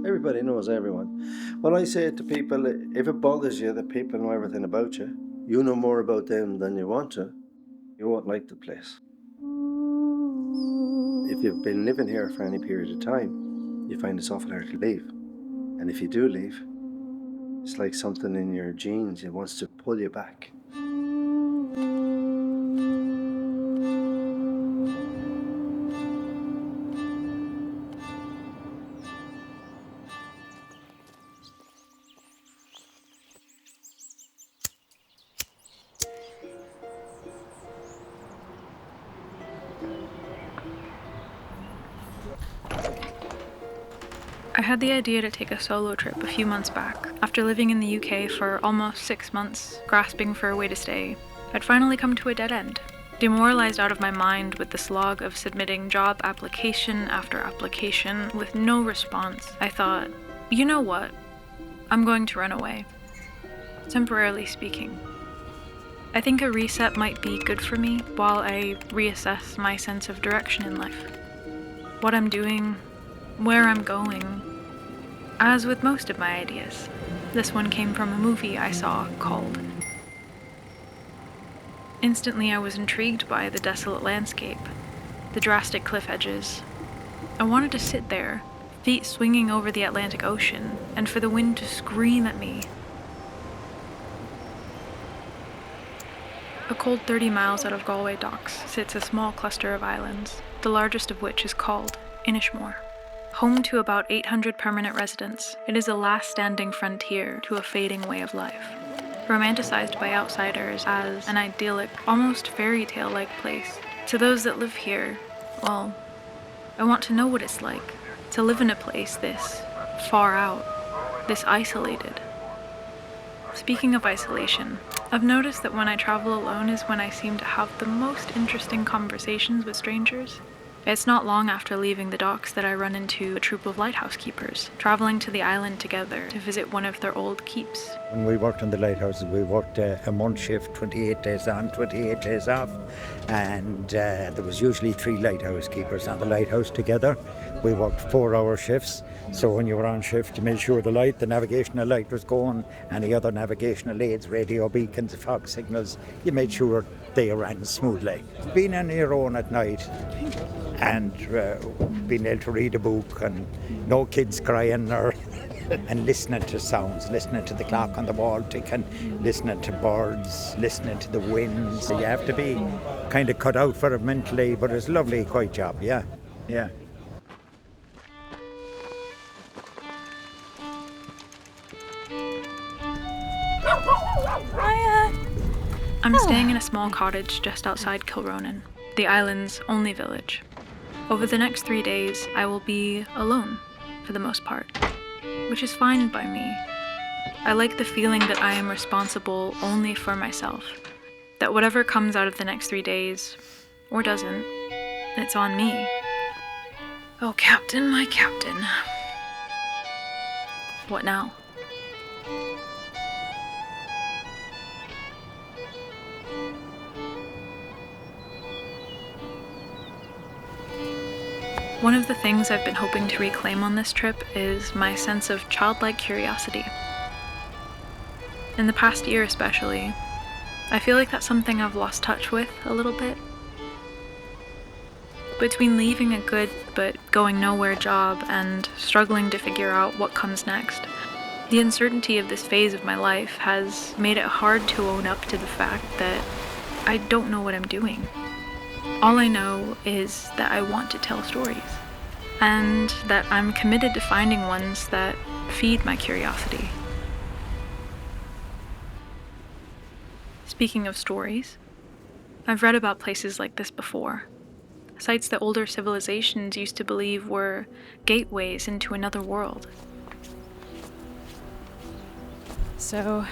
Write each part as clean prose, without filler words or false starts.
Everybody knows everyone. When I say it to people, if it bothers you that people know everything about you, you know more about them than you want to, you won't like the place. If you've been living here for any period of time, you find it's awful hard to leave. And if you do leave, it's like something in your genes, it wants to pull you back. I had the idea to take a solo trip a few months back. After living in the UK for almost 6 months, grasping for a way to stay, I'd finally come to a dead end. Demoralized out of my mind with the slog of submitting job application after application with no response, I thought, you know what? I'm going to run away. Temporarily speaking. I think a reset might be good for me while I reassess my sense of direction in life. What I'm doing, where I'm going. As with most of my ideas, this one came from a movie I saw called. Instantly I was intrigued by the desolate landscape, the drastic cliff edges. I wanted to sit there, feet swinging over the Atlantic Ocean, and for the wind to scream at me. A cold 30 miles out of Galway docks sits a small cluster of islands, the largest of which is called Inishmore. Home to about 800 permanent residents, it is a last standing frontier to a fading way of life. Romanticized by outsiders as an idyllic, almost fairy tale-like place. To those that live here, well, I want to know what it's like to live in a place this far out, this isolated. Speaking of isolation, I've noticed that when I travel alone is when I seem to have the most interesting conversations with strangers. It's not long after leaving the docks that I run into a troop of lighthouse keepers, traveling to the island together to visit one of their old keeps. When we worked on the lighthouses, we worked a month shift, 28 days on, 28 days off, and there was usually 3 lighthouse keepers on the lighthouse together. We worked 4-hour shifts, so when you were on shift, you made sure the navigational light was going, any other navigational aids, radio beacons, fog signals, you made sure they ran smoothly. Being on your own at night and being able to read a book and no kids crying or and listening to sounds, listening to the clock on the wall ticking, listening to birds, listening to the winds. You have to be kind of cut out for it mentally, but it's a lovely, quiet job, yeah. I'm staying in a small cottage just outside Kilronan, the island's only village. Over the next 3 days, I will be alone, for the most part, which is fine by me. I like the feeling that I am responsible only for myself, that whatever comes out of the next 3 days, or doesn't, it's on me. Oh, Captain, my Captain. What now? One of the things I've been hoping to reclaim on this trip is my sense of childlike curiosity. In the past year especially, I feel like that's something I've lost touch with a little bit. Between leaving a good but going nowhere job and struggling to figure out what comes next, the uncertainty of this phase of my life has made it hard to own up to the fact that I don't know what I'm doing. All I know is that I want to tell stories, and that I'm committed to finding ones that feed my curiosity. Speaking of stories, I've read about places like this before, sites that older civilizations used to believe were gateways into another world. So,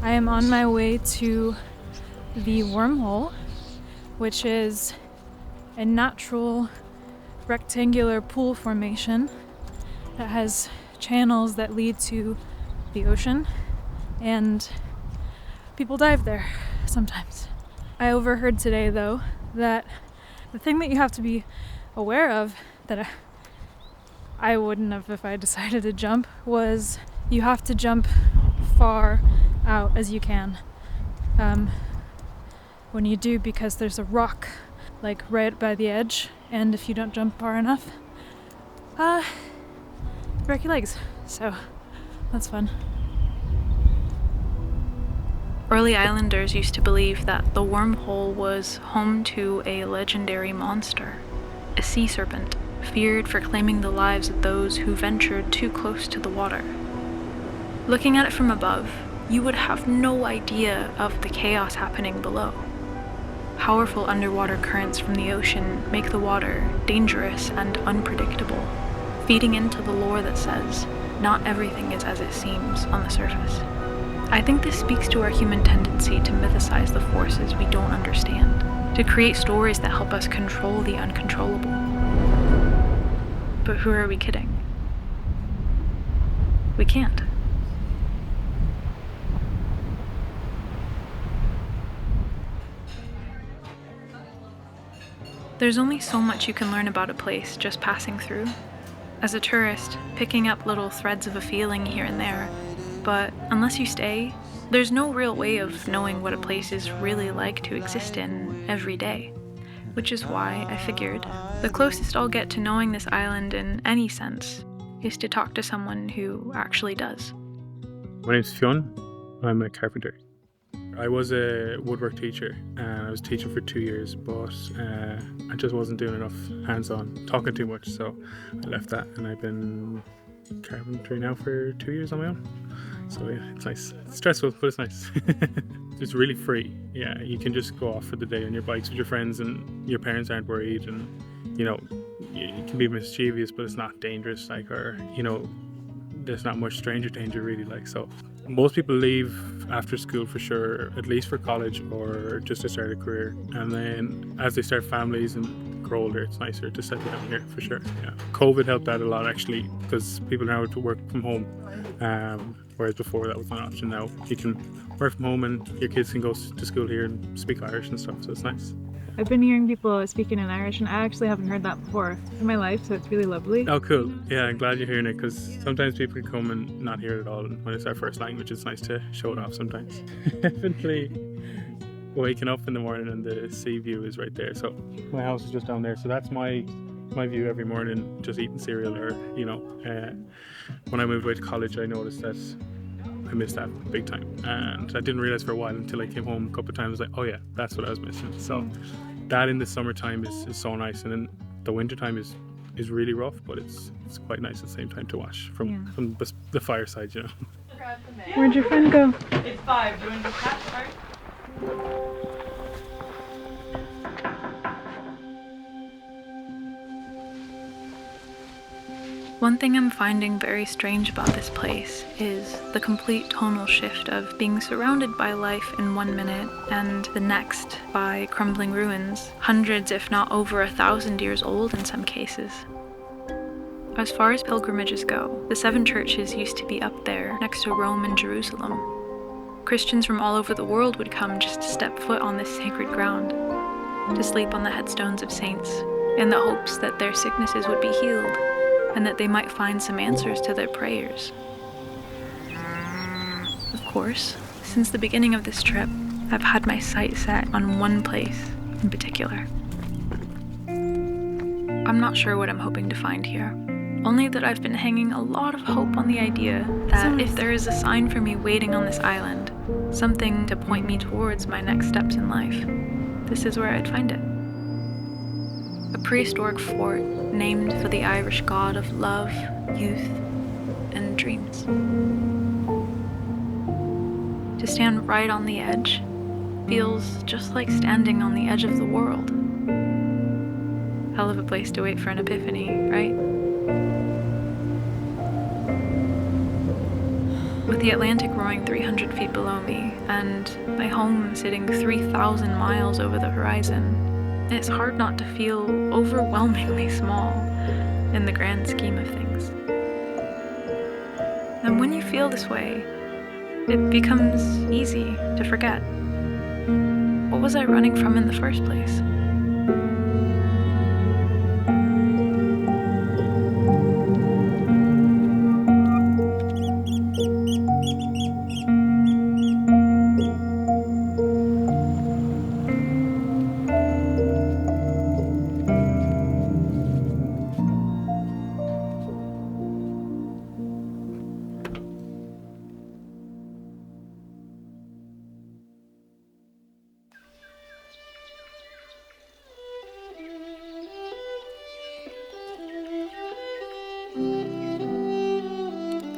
I am on my way to the wormhole, which is a natural rectangular pool formation that has channels that lead to the ocean, and people dive there sometimes. I overheard today, though, that the thing that you have to be aware of, that I wouldn't have if I decided to jump, was you have to jump far out as you can. When you do, because there's a rock like right by the edge, and if you don't jump far enough, break your legs. So that's fun. Early islanders used to believe that the wormhole was home to a legendary monster, a sea serpent, feared for claiming the lives of those who ventured too close to the water. Looking at it from above, you would have no idea of the chaos happening below. Powerful underwater currents from the ocean make the water dangerous and unpredictable, feeding into the lore that says, not everything is as it seems on the surface. I think this speaks to our human tendency to mythicize the forces we don't understand, to create stories that help us control the uncontrollable. But who are we kidding? We can't. There's only so much you can learn about a place just passing through. As a tourist, picking up little threads of a feeling here and there, but unless you stay, there's no real way of knowing what a place is really like to exist in every day. Which is why I figured the closest I'll get to knowing this island in any sense is to talk to someone who actually does. My name's Fionn. I'm a carpenter. I was a woodwork teacher and I was teaching for 2 years, but I just wasn't doing enough hands-on, talking too much, so I left that and I've been carpentry now for 2 years on my own. So yeah, it's nice. It's stressful, but it's nice. It's really free. Yeah, you can just go off for the day on your bikes with your friends and your parents aren't worried, and you know, it can be mischievous, but it's not dangerous, like, or you know, there's not much stranger danger really, like. So most people leave after school for sure, at least for college or just to start a career, and then as they start families and grow older, it's nicer to settle down here for sure. Yeah, COVID helped out a lot actually, because people now have to work from home, whereas before that was an option. Now you can work from home and your kids can go to school here and speak Irish and stuff, so it's nice. I've been hearing people speaking in Irish, and I actually haven't heard that before in my life, so it's really lovely. Oh, cool. Yeah, I'm glad you're hearing it, because sometimes people can come and not hear it at all, and when it's our first language, it's nice to show it off sometimes. Definitely waking up in the morning and the sea view is right there. So my house is just down there, so that's my view every morning, just eating cereal, or, you know, when I moved away to college, I noticed that I missed that big time, and I didn't realize for a while until I came home a couple of times, like, oh yeah, that's what I was missing. So that in the summertime is so nice, and then the wintertime is really rough, but it's quite nice at the same time to watch from the fireside, you know. Where'd your friend go? It's 5. Do you want to catch first? One thing I'm finding very strange about this place is the complete tonal shift of being surrounded by life in 1 minute and the next by crumbling ruins, hundreds if not over 1,000 years old in some cases. As far as pilgrimages go, the 7 churches used to be up there next to Rome and Jerusalem. Christians from all over the world would come just to step foot on this sacred ground, to sleep on the headstones of saints, in the hopes that their sicknesses would be healed, and that they might find some answers to their prayers. Of course, since the beginning of this trip, I've had my sight set on one place in particular. I'm not sure what I'm hoping to find here, only that I've been hanging a lot of hope on the idea that if there is a sign for me waiting on this island, something to point me towards my next steps in life, this is where I'd find it. A prehistoric fort named for the Irish god of love, youth, and dreams. To stand right on the edge feels just like standing on the edge of the world. Hell of a place to wait for an epiphany, right? With the Atlantic roaring 300 feet below me, and my home sitting 3,000 miles over the horizon, it's hard not to feel overwhelmingly small in the grand scheme of things. And when you feel this way, it becomes easy to forget. What was I running from in the first place?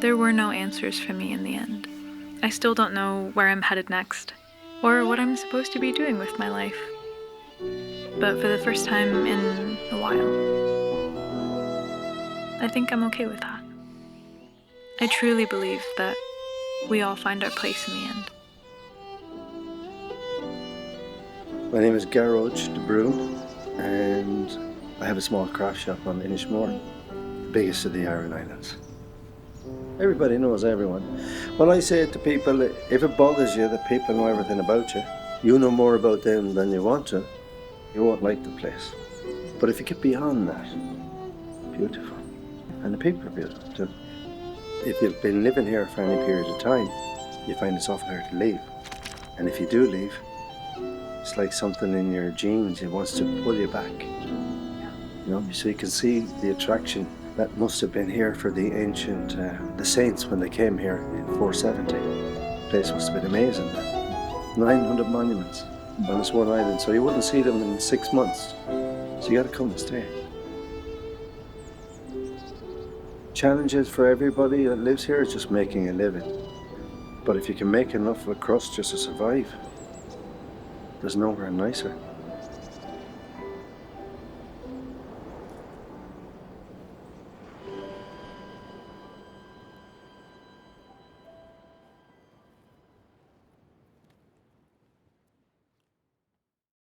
There were no answers for me in the end. I still don't know where I'm headed next, or what I'm supposed to be doing with my life. But for the first time in a while, I think I'm okay with that. I truly believe that we all find our place in the end. My name is Gearoid and I have a small craft shop on Inishmore, the biggest of the Aran Islands. Everybody knows everyone. When I say it to people, if it bothers you that people know everything about you, you know more about them than you want to, you won't like the place. But if you get beyond that, beautiful. And the people are beautiful too. If you've been living here for any period of time, you find it's awful hard to leave. And if you do leave, it's like something in your genes, it wants to pull you back. You know, so you can see the attraction that must have been here for the ancient, the saints when they came here in 470. The place must have been amazing. 900 monuments on this one island, so you wouldn't see them in 6 months. So you got to come and stay. Challenges for everybody that lives here is just making a living. But if you can make enough of a crust just to survive, there's nowhere nicer.